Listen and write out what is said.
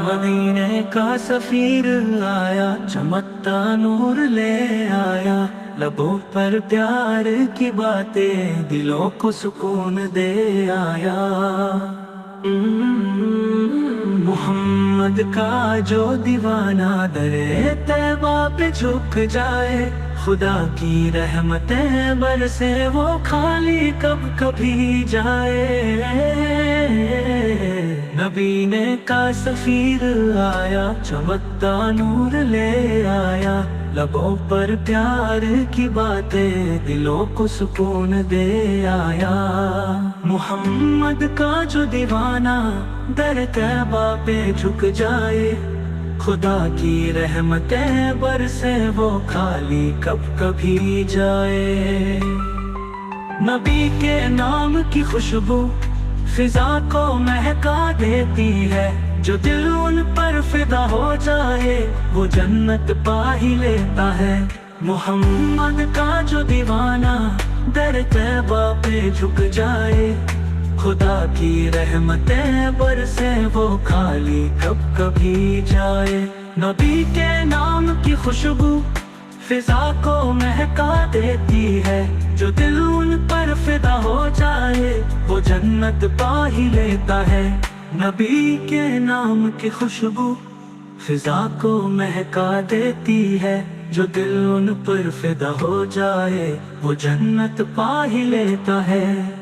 मदीने का सफीर आया, चमकता नूर ले आया। लबों पर प्यार की बातें दिलों को सुकून दे आया। मोहम्मद का जो दीवाना दरे तैबा पे झुक जाए, खुदा की रहमतें बरसे वो खाली कब कभी जाए। नबीने का सफीर आया, चमकता नूर ले आया। लबों पर प्यार की बातें दिलों को सुकून दे आया। मोहम्मद का जो दीवाना दर तैबा पे झुक जाए, खुदा की रहमतें बरसे वो खाली कब कभी जाए। नबी के नाम की खुशबू फिजा को महका देती है, जो दिल उन पर फिदा हो जाए वो जन्नत पा ही लेता है। मोहम्मद का जो दीवाना दर तैबा पे झुक जाए, खुदा की रहमतें बरसे वो खाली कब कभी जाए। नबी के नाम की खुशबू फिजा को महका देती है, जो दिल उन पर फिदा हो जाए वो जन्नत पा ही लेता है। नबी के नाम की खुशबू फिजा को महका देती है, जो दिल उन पर फिदा हो जाए वो जन्नत पा ही लेता है।